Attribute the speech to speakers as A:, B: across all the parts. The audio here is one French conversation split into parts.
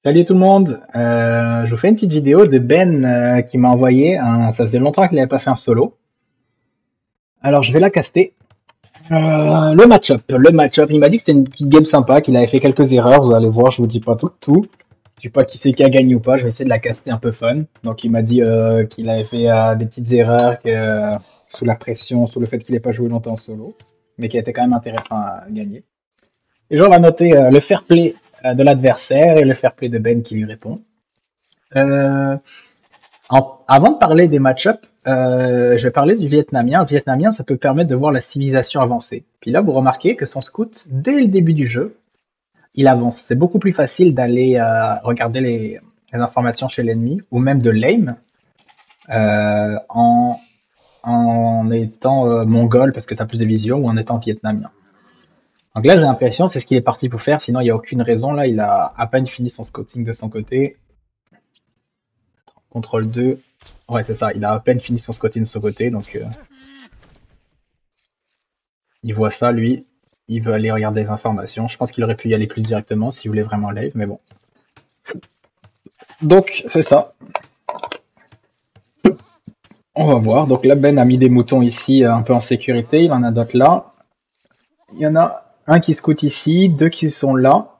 A: Salut tout le monde, je vous fais une petite vidéo de Ben qui m'a envoyé, ça faisait longtemps qu'il n'avait pas fait un solo. Alors je vais la caster. Le match-up, il m'a dit que c'était une petite game sympa, qu'il avait fait quelques erreurs, vous allez voir, je vous dis pas tout. Je dis pas qui c'est qui a gagné ou pas, je vais essayer de la caster un peu fun. Donc il m'a dit qu'il avait fait des petites erreurs sous la pression, sous le fait qu'il n'ait pas joué longtemps en solo, mais qui a été quand même intéressant à gagner. Et genre on va noter le fair play de l'adversaire et le fair play de Ben qui lui répond. Euh, Avant de parler des match-ups, je vais parler du vietnamien. Le vietnamien, ça peut permettre de voir la civilisation avancer. Puis là, vous remarquez que son scout, dès le début du jeu, il avance. C'est beaucoup plus facile d'aller regarder les informations chez l'ennemi, ou même de l'aim, en étant mongol, parce que tu as plus de vision, ou en étant vietnamien. Donc là, j'ai l'impression, c'est ce qu'il est parti pour faire, sinon il n'y a aucune raison. Là, il a à peine fini son scouting de son côté. Contrôle 2. Ouais, c'est ça. Il a à peine fini son scouting de son côté, donc il voit ça, lui. Il veut aller regarder les informations. Je pense qu'il aurait pu y aller plus directement s'il voulait vraiment live, mais bon. Donc, c'est ça. On va voir. Donc là, Ben a mis des moutons ici, un peu en sécurité. Il en a d'autres là. Il y en a un qui scoute ici, deux qui sont là.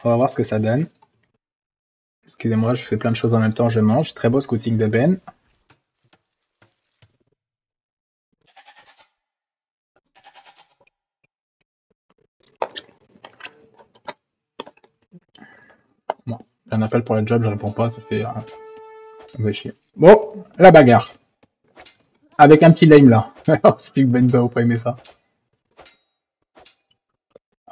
A: On va voir ce que ça donne. Excusez-moi, je fais plein de choses en même temps, je mange. Très beau scouting de Ben. Bon, j'ai un appel pour le job, je réponds pas, ça fait... chier. Bon, la bagarre. Avec un petit lame là. C'est que Ben doit pas aimer ça.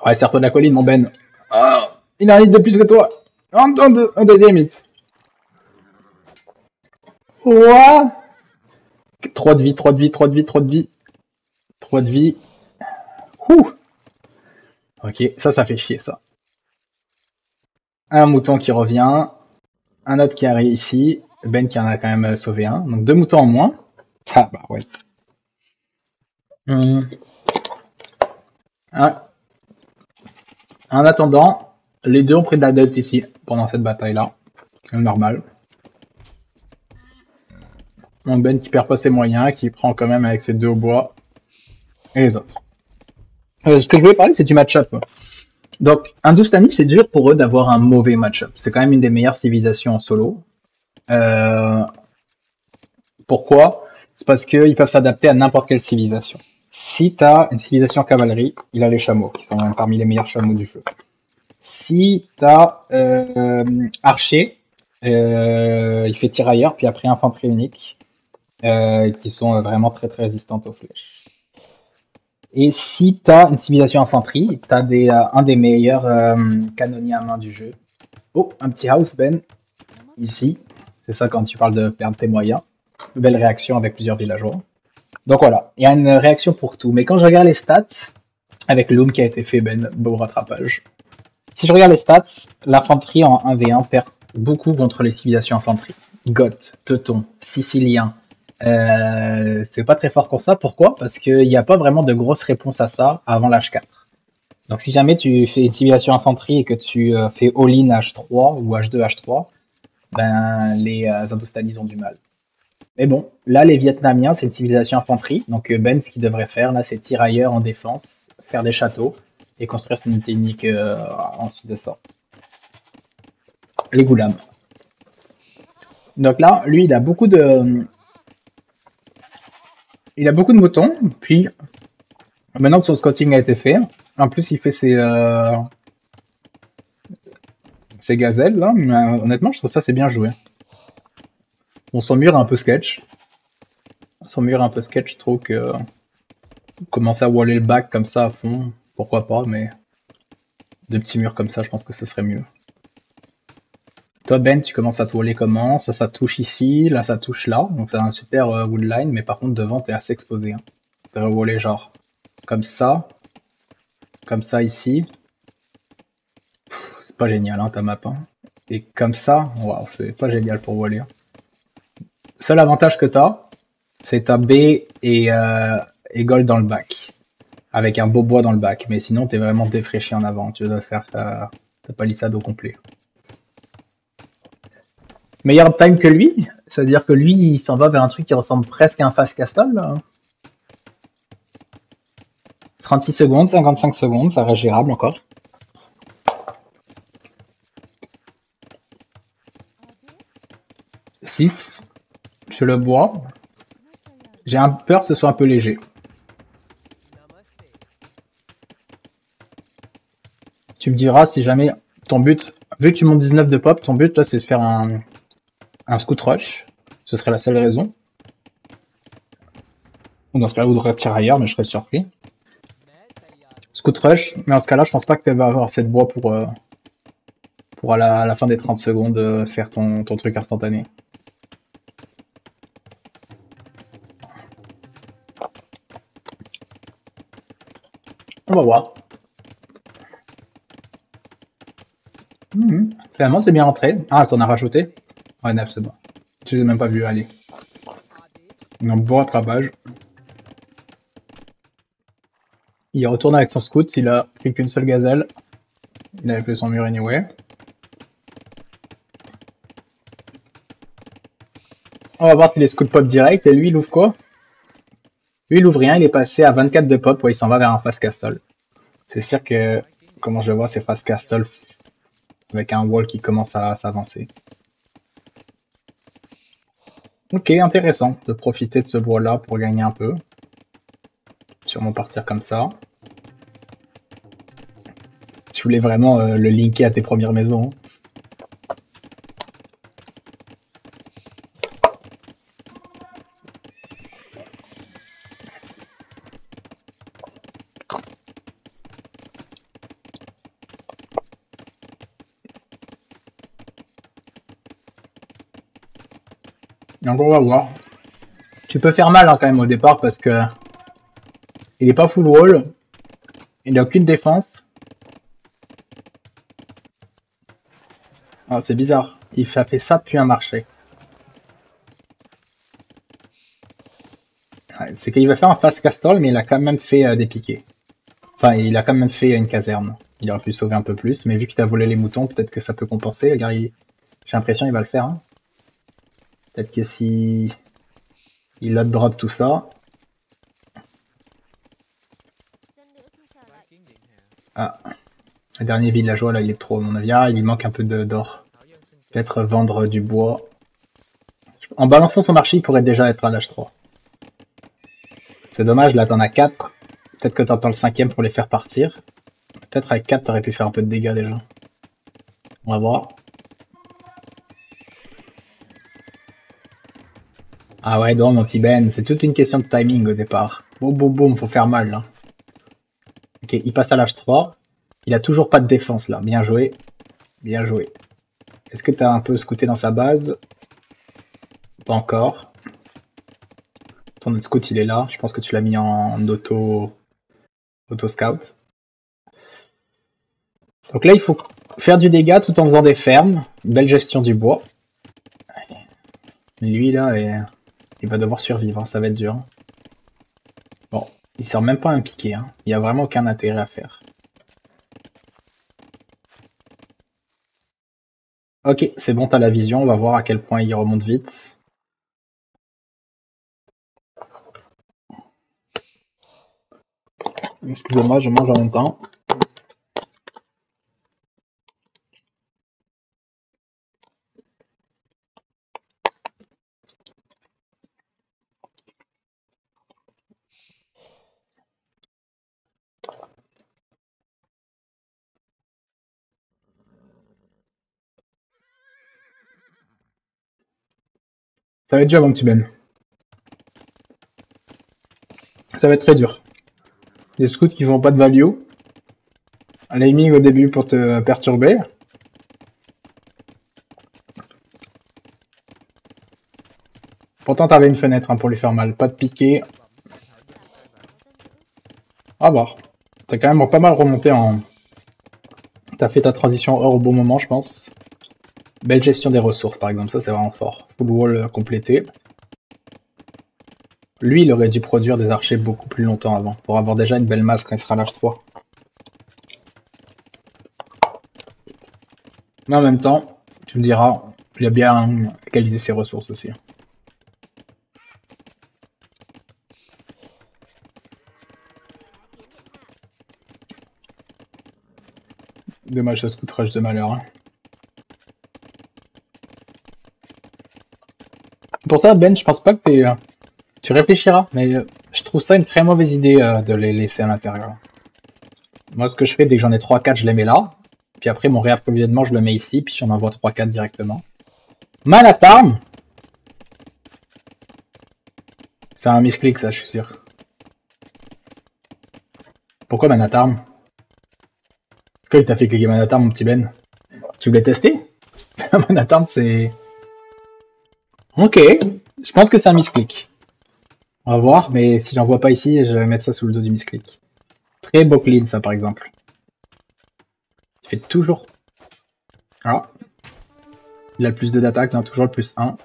A: Ouais, serre-toi de la colline, mon Ben. Oh, il a un hit de plus que toi. Un deuxième hit. Ouah. 3 de vie, 3 de vie, 3 de vie, 3 de vie. 3 de vie. Ouh. Ok, ça fait chier ça. Un mouton qui revient. Un autre qui arrive ici. Ben qui en a quand même sauvé un. Donc 2 moutons en moins. Ah bah ouais. En attendant, les deux ont pris de la dot ici pendant cette bataille-là. Normal. Mon Ben qui perd pas ses moyens, qui prend quand même avec ses deux au bois. Et les autres. Ce que je voulais parler, c'est du match-up. Donc, Hindustani, c'est dur pour eux d'avoir un mauvais match-up. C'est quand même une des meilleures civilisations en solo. Pourquoi? C'est parce qu'ils peuvent s'adapter à n'importe quelle civilisation. Si tu as une civilisation cavalerie, il a les chameaux, qui sont parmi les meilleurs chameaux du jeu. Si tu as archer, il fait tirailleur, puis après infanterie unique, qui sont vraiment très très résistantes aux flèches. Et si tu as une civilisation infanterie, tu as un des meilleurs canonniers à main du jeu. Oh, un petit house, Ben, ici. C'est ça quand tu parles de perdre tes moyens. Belle réaction avec plusieurs villageois. Donc voilà, il y a une réaction pour tout. Mais quand je regarde les stats, avec le loom qui a été fait, Ben, beau rattrapage. Si je regarde les stats, l'infanterie en 1v1 perd beaucoup contre les civilisations infanterie. Goth, Teuton, Sicilien. C'est pas très fort pour ça. Pourquoi? Parce qu'il n'y a pas vraiment de grosse réponse à ça avant l'âge 4. Donc si jamais tu fais une civilisation infanterie et que tu fais all-in H3 ou H2, H3, ben les Hindustanis ont du mal. Mais bon, là les Vietnamiens c'est une civilisation infanterie, donc Ben ce qu'il devrait faire là c'est tirailleur en défense, faire des châteaux et construire son unité unique ensuite de ça. Les Goulams. Donc là, lui il a beaucoup de moutons, puis maintenant que son scouting a été fait, en plus il fait ses gazelles là, mais honnêtement je trouve ça c'est bien joué. Bon, son mur est un peu sketch. Je trouve que commencer à waller le back comme ça à fond, pourquoi pas, mais deux petits murs comme ça, je pense que ce serait mieux. Toi Ben, tu commences à te waller comment? Ça touche ici, là ça touche là, donc c'est un super woodline, mais par contre devant t'es assez exposé. Hein. T'es rewallé genre comme ça ici. C'est pas génial hein, ta map. Hein. Et comme ça, waouh, c'est pas génial pour waller. Hein. Seul avantage que t'as, c'est ta B et gold dans le back. avec un beau bois dans le bac. Mais sinon, t'es vraiment défraîchi en avant. Tu dois faire ta palissade au complet. Meilleur time que lui, c'est-à-dire que lui, il s'en va vers un truc qui ressemble presque à un fast castle. Là. 36 secondes, 55 secondes, ça reste gérable encore. « 6. Je le bois. J'ai un peur que ce soit un peu léger. Tu me diras si jamais ton but, vu que tu montes 19 de pop, ton but là c'est de faire un scout rush. Ce serait la seule raison. Ou dans ce cas-là, vous devrez tirer ailleurs, mais je serais surpris. Scout rush, mais en ce cas-là, je pense pas que tu vas avoir assez de bois pour à la fin des 30 secondes faire ton truc instantané. On va voir. Finalement, c'est bien rentré. Ah, t'en as rajouté? Ouais, 9, c'est bon. Je les ai même pas vus, allez. Un bon rattrapage. Il retourne avec son scout, il a fait qu'une seule gazelle. Il avait fait son mur anyway. On va voir si les scouts pop direct, et lui il ouvre quoi? Lui il ouvre rien, il est passé à 24 de pop, ouais, il s'en va vers un fast castle. C'est sûr que, comment je le vois, c'est fast castle avec un wall qui commence à s'avancer. Ok, intéressant de profiter de ce bois là pour gagner un peu. Sûrement partir comme ça. Tu voulais vraiment le linker à tes premières maisons. Donc on va voir. Tu peux faire mal hein, quand même au départ parce que il est pas full wall. Il n'a aucune défense. Ah, c'est bizarre. Il a fait ça depuis un marché. Ouais, c'est qu'il va faire un fast castle, mais il a quand même fait des piquets. Enfin, il a quand même fait une caserne. Il aurait pu sauver un peu plus, mais vu qu'il a volé les moutons, peut-être que ça peut compenser. Regarde, j'ai l'impression qu'il va le faire. Hein. Peut-être que si il lot drop tout ça. Ah, le dernier villageois là, il est trop à mon avis. Ah, il lui manque un peu d'or. Peut-être vendre du bois. En balançant son marché, il pourrait déjà être à l'âge 3. C'est dommage, là t'en as 4. Peut-être que t'entends le 5ème pour les faire partir. Peut-être avec 4 t'aurais pu faire un peu de dégâts déjà. On va voir. Ah ouais, non mon petit Ben, c'est toute une question de timing au départ. Boum boum boum, faut faire mal là. Ok, il passe à l'âge 3. Il a toujours pas de défense là, bien joué. Bien joué. Est-ce que t'as un peu scouté dans sa base? Pas encore. Ton autre scout il est là, je pense que tu l'as mis en auto-scout. Donc là il faut faire du dégât tout en faisant des fermes. Belle gestion du bois. Lui là, il va devoir survivre, hein, ça va être dur. Bon, il sort même pas un piqué, hein. Il n'y a vraiment aucun intérêt à faire. Ok, c'est bon, t'as la vision, on va voir à quel point il remonte vite. Excusez-moi, je mange en même temps. Ça va être dur mon petit Ben. Ça va être très dur. Des scouts qui font pas de value. Un aiming au début pour te perturber. Pourtant t'avais une fenêtre hein, pour lui faire mal, pas de piqué. Ah bah, t'as quand même pas mal remonté en... T'as fait ta transition or au bon moment je pense. Belle gestion des ressources par exemple, ça c'est vraiment fort. Full wall complété. Lui, il aurait dû produire des archers beaucoup plus longtemps avant, pour avoir déjà une belle masse quand il sera à l'âge 3. Mais en même temps, tu me diras, il a bien égalisé ses ressources aussi. Dommage, ça se coûte rush de malheur. Hein. Pour ça, Ben, je pense pas que tu réfléchiras, mais je trouve ça une très mauvaise idée de les laisser à l'intérieur. Moi, ce que je fais, dès que j'en ai 3-4, je les mets là. Puis après, mon réapprovisionnement, je le mets ici, puis j'en envoie 3-4 directement. Manatarm! C'est un misclick, ça, je suis sûr. Pourquoi Manatarm? Pourquoi il t'a fait cliquer Manatarm, mon petit Ben? Tu voulais tester? Manatarm, c'est... Ok, je pense que c'est un misclick. On va voir, mais si j'en vois pas ici, je vais mettre ça sous le dos du misclick. Très beau clean, ça, par exemple. Il fait toujours... Ah. Il a le plus 2 d'attaque, non, toujours le plus 1.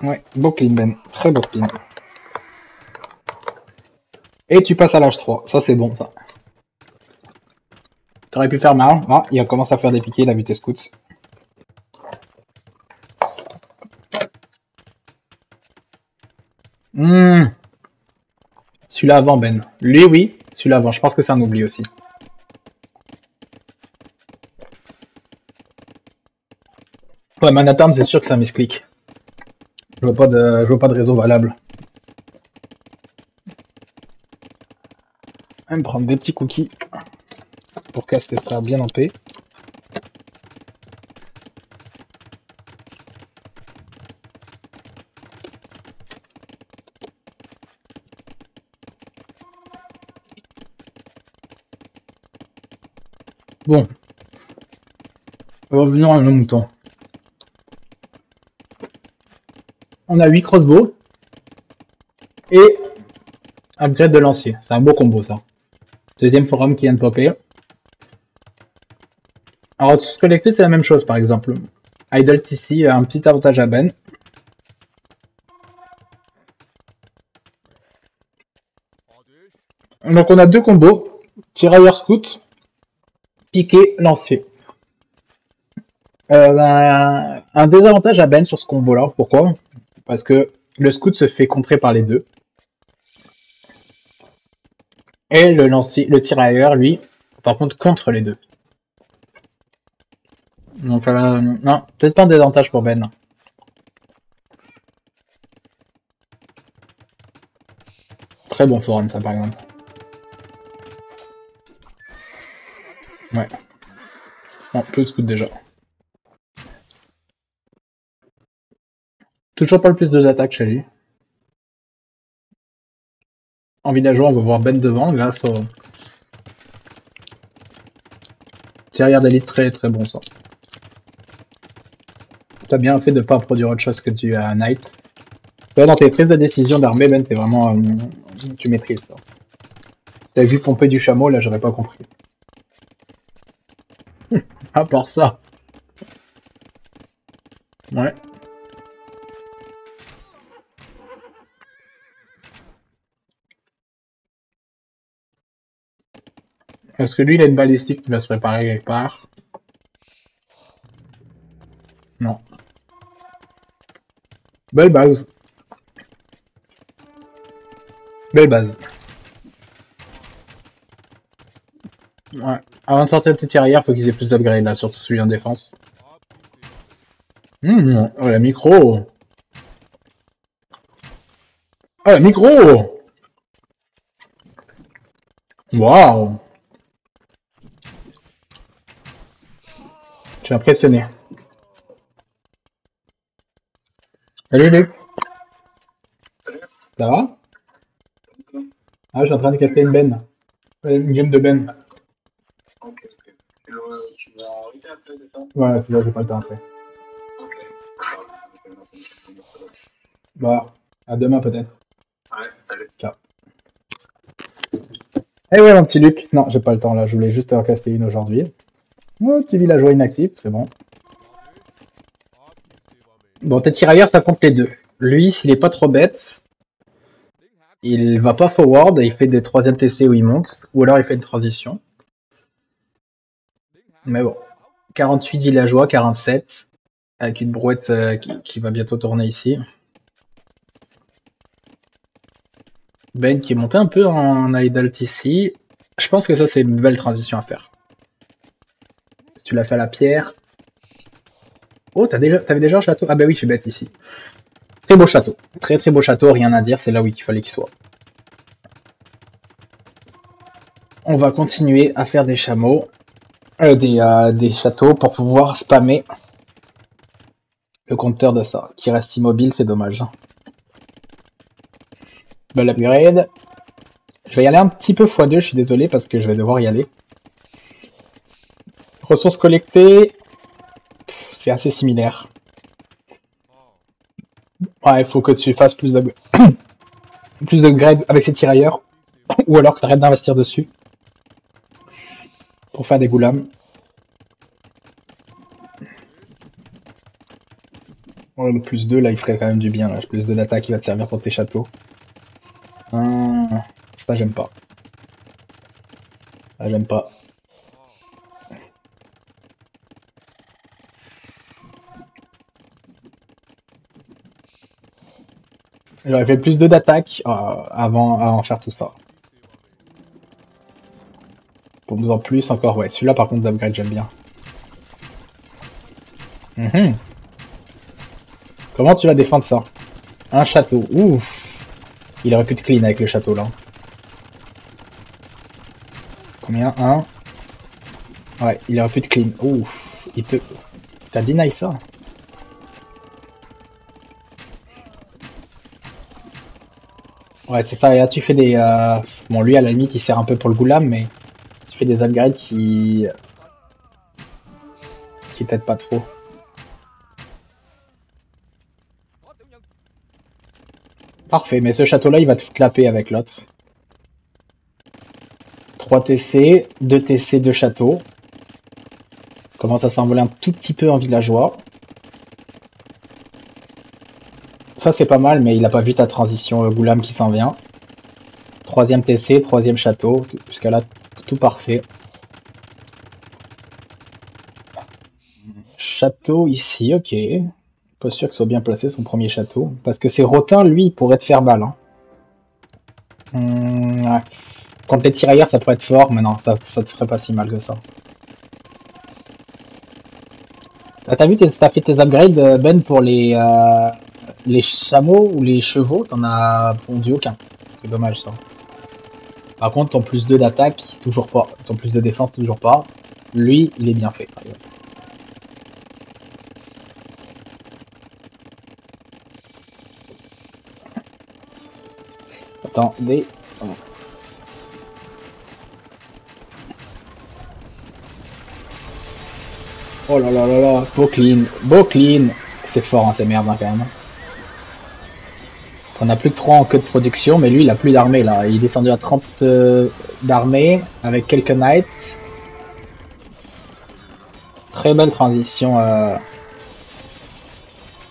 A: Ouais, beau clean, Ben. Très beau clean. Et tu passes à l'âge 3. Ça, c'est bon, ça. T'aurais pu faire mal. Ah, il commence à faire des piquets, il a vu tes scouts. Celui-là avant, Ben. Lui, oui. Celui-là avant. Je pense que c'est un oubli aussi. Ouais, Manatarm, c'est sûr que c'est un misclick. Je vois pas de réseau valable. Je vais me prendre des petits cookies pour caster ça bien en paix. Bon. Revenons à nos moutons. On a 8 crossbows. Et upgrade de lancier. C'est un beau combo, ça. Deuxième forum qui vient de popper. Alors, ressources collectées, c'est la même chose, par exemple. Idle TC a un petit avantage à Ben. Donc, on a 2 combos. Tirailleur scout. Piqué, lancier. Un désavantage à Ben sur ce combo-là. Pourquoi? Parce que le scout se fait contrer par les deux. Et le tirailleur, lui, par contre, contre les deux. Donc, non, peut-être pas un désavantage pour Ben. Très bon forum, ça, par exemple. Ouais. Bon, plus de scout déjà. Toujours pas le plus d'attaque chez lui. En villageois, on va voir Ben devant grâce au tirailleur d'élite, très très bon ça. T'as bien fait de pas produire autre chose que du Knight. Toi, dans tes prises de décision d'armée, Ben, t'es vraiment... tu maîtrises ça. T'as vu pomper du chameau, là, j'aurais pas compris. À part ça. Ouais. Est-ce que lui, il a une balistique qui va se préparer quelque part? Non. Belle base. Belle base. Ouais. Avant de sortir de ces tirailleurs, faut qu'ils aient plus d'upgrade là, surtout celui en défense. Oh, la micro. Oh, la micro. Waouh. Je suis impressionné. Salut Luc.
B: Salut.
A: Ça va? Ah, je suis en train de caster une benne. Une gemme de benne.
B: Ok. Tu vas arrêter après, c'est ça?
A: Ouais, c'est là, j'ai pas le temps après.
B: Ok.
A: Bah, à demain peut-être.
B: Ouais, salut.
A: Ciao. Eh ouais, mon petit Luc. Non, j'ai pas le temps là, je voulais juste en caster une aujourd'hui. Oh, petit villageois inactif, c'est bon. Bon, tes tirailleurs, ça compte les deux. Lui, s'il est pas trop bête, il va pas forward et il fait des troisième TC où il monte, ou alors il fait une transition. Mais bon, 48 villageois, 47, avec une brouette qui va bientôt tourner ici. Ben qui est monté un peu en idle ici. Je pense que ça c'est une belle transition à faire. Si tu l'as fait à la pierre. Oh, t'avais déjà un château? Ah bah oui, je suis bête ici. Très beau château. Très très beau château, rien à dire, c'est là où il fallait qu'il soit. On va continuer à faire des chameaux. Des châteaux pour pouvoir spammer le compteur de ça. Qui reste immobile, c'est dommage. Belle upgrade. Je vais y aller un petit peu x2, je suis désolé parce que je vais devoir y aller. Ressources collectées, c'est assez similaire. Ouais, il faut que tu fasses plus d'upgrades avec ces tirailleurs, ou alors que tu arrêtes d'investir dessus pour faire des goulams. Oh, le plus 2 là, il ferait quand même du bien. Là. Plus 2 d'attaque qui va te servir pour tes châteaux. Ça, j'aime pas. Ça, j'aime pas. J'aurais fait plus 2 d'attaque avant faire tout ça. Pour nous en plus encore, ouais. Celui-là par contre d'upgrade j'aime bien. Comment tu vas défendre ça? Un château. Ouf. Il aurait pu te clean avec le château là. Combien? Un. Ouais, il aurait pu te clean. Ouf. T'as deny ça? Ouais, c'est ça. Et là, tu fais des... Bon, lui, à la limite, il sert un peu pour le goulam, mais tu fais des upgrades qui t'aident pas trop. Parfait, mais ce château-là, il va te foutre la paix avec l'autre. 3 TC, 2 TC, 2 châteaux. Commence à s'envoler un tout petit peu en villageois. Ça, c'est pas mal, mais il a pas vu ta transition goulam qui s'en vient. 3ème TC, 3ème château. Jusqu'à là, tout parfait. Château ici, ok. Pas sûr que ce soit bien placé son premier château. Parce que c'est Rotin, lui, il pourrait te faire balle. Hein. Ouais. Contre les tirailleurs, ça pourrait être fort, mais non, ça te ferait pas si mal que ça. Ah, t'as vu, t'as fait tes upgrades, Ben, pour les chameaux ou les chevaux, t'en as pondu aucun. C'est dommage ça. Par contre, ton plus 2 d'attaque, toujours pas. Ton plus de défense, toujours pas. Lui, il est bien fait. Attendez. Oh là là là là, beau clean, beau clean. C'est fort, hein, ces merdes hein, quand même. On a plus que 3 en queue de production, mais lui il a plus d'armée là. Il est descendu à 30 d'armée avec quelques knights. Très belle transition.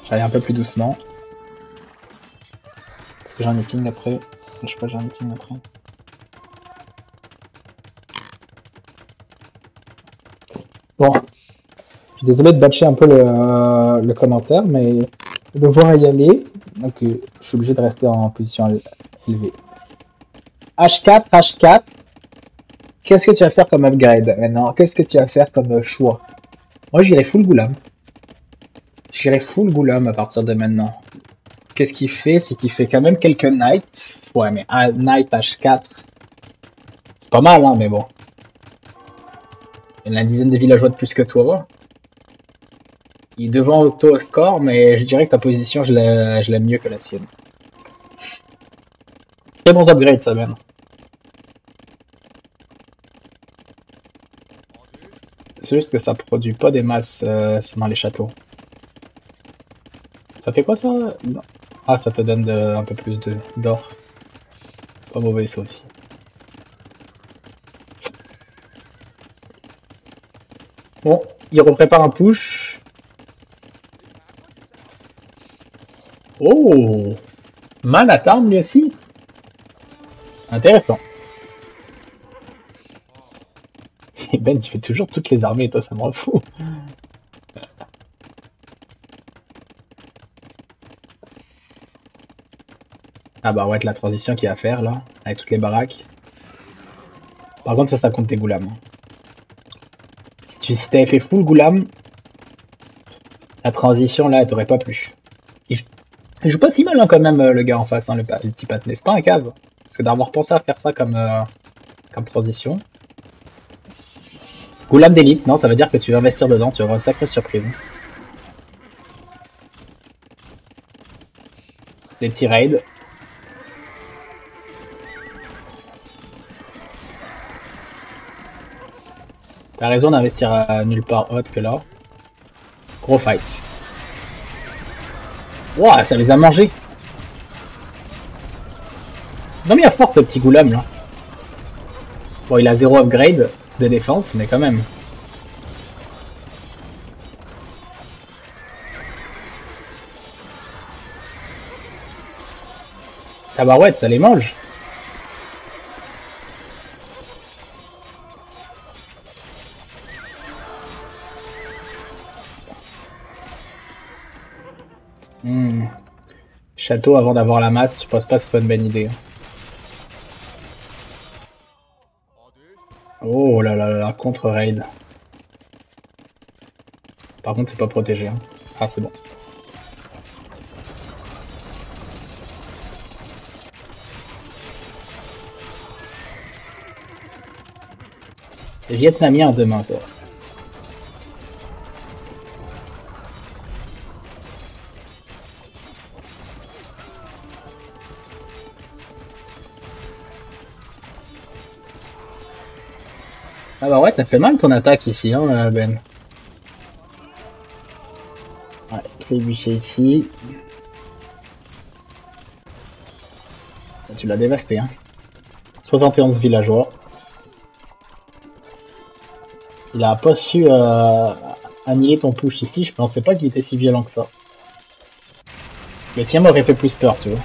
A: J'allais un peu plus doucement. Est-ce que j'ai un meeting après? Je sais pas, j'ai un meeting après. Bon, je suis désolé de batcher un peu le commentaire, mais je vais devoir y aller. Donc je suis obligé de rester en position élevée. H4, H4. Qu'est-ce que tu vas faire comme upgrade maintenant? Qu'est-ce que tu vas faire comme choix? Moi j'irai full goulam. J'irai full goulam à partir de maintenant. Qu'est-ce qu'il fait? C'est qu'il fait quand même quelques knights. Ouais, mais un knight H4. C'est pas mal, hein, mais bon. Il y a une dizaine de villageois de plus que toi. Il est devant auto score, mais je dirais que ta position, je l'aime mieux que la sienne. Très bons upgrades, ça même. C'est juste que ça produit pas des masses dans les châteaux. Ça fait quoi ça? Non. Ah, ça te donne un peu plus d'or. Pas mauvais ça aussi. Bon, il reprépare un push. Oh, Man at arme lui aussi. Intéressant. Et Ben, tu fais toujours toutes les armées, toi, ça me rend fou. Ah bah ouais, la transition qu'il va faire là, avec toutes les baraques. Par contre, ça compte tes goulams. Si t'avais fait full goulam, la transition là, elle t'aurait pas plu. Il joue pas si mal hein, quand même, le gars en face, hein, le petit Patnais. C'est pas un cave. Parce que d'avoir pensé à faire ça comme transition. Goulam d'élite, non, ça veut dire que tu vas investir dedans, tu vas avoir une sacrée surprise. Des petits raids. T'as raison d'investir à nulle part autre que là. Gros fight. Ouah, ça les a mangés. Non mais il y a fort le petit Goulam là. Bon, il a 0 upgrade de défense, mais quand même. Tabarouette, ça les mange. Château avant d'avoir la masse, je pense pas que ce soit une bonne idée. Oh là là là, contre raid. Par contre, c'est pas protégé. Hein. Ah, c'est bon. Les Vietnamiens en demain, toi. Ah bah ouais, t'as fait mal ton attaque ici, hein, Ben. Ouais, trébucher ici. Tu l'as dévasté, hein. 71 villageois. Il a pas su annihiler ton push ici, je pensais pas qu'il était si violent que ça. Le sien m'aurait fait plus peur, tu vois.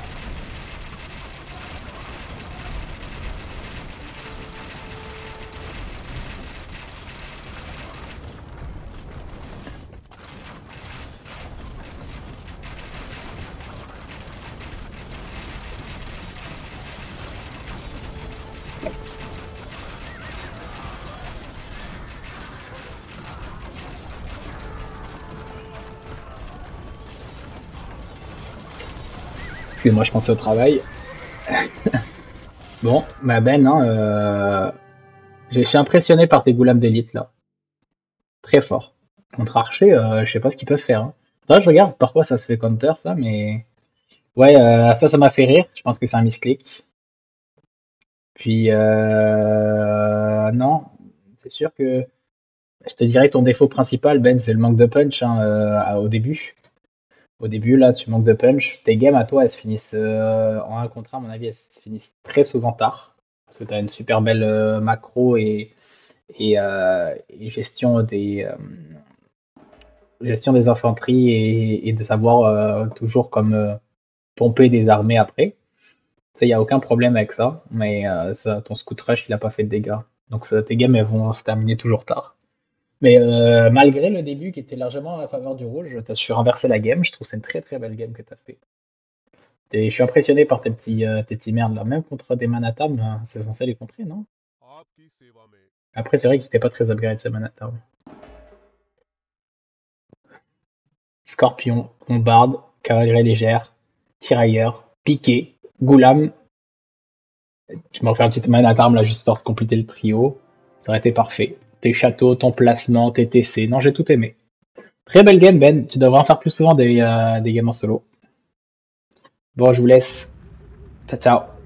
A: Excuse-moi, je pensais au travail. Bon, bah Ben, hein, je suis impressionné par tes goulams d'élite là. Très fort. Contre Archer, je sais pas ce qu'ils peuvent faire. Hein. Là, je regarde par quoi ça se fait counter ça, mais. Ouais, ça m'a fait rire. Je pense que c'est un misclick. Puis, non, c'est sûr que. Je te dirais que ton défaut principal, Ben, c'est le manque de punch hein, au début. Au début, là, tu manques de punch. Tes games à toi, elles se finissent en 1 contre 1, à mon avis, elles se finissent très souvent tard. Parce que tu as une super belle macro et gestion des infanteries et de savoir toujours comme pomper des armées après. Ça, il n'y a aucun problème avec ça. Mais ton scout rush, il a pas fait de dégâts. Donc tes games, elles vont se terminer toujours tard. Mais malgré le début qui était largement à la faveur du rouge, tu as su renverser la game. Je trouve que c'est une très très belle game que tu as fait. Je suis impressionné par tes petits merdes là. Même contre des Manatam, c'est censé les contrer, non? Après, c'est vrai qu'ils n'étaient pas très upgrade ces Manatam. Scorpion, bombarde, cavalerie légère, tirailleur, piqué, goulam. Je m'en fais un petit Manatarm là juste histoire de compléter le trio. Ça aurait été parfait. Tes châteaux, ton placement, tes TC. Non, j'ai tout aimé. Très belle game, Ben. Tu devrais en faire plus souvent des games en solo. Bon, je vous laisse. Ciao, ciao.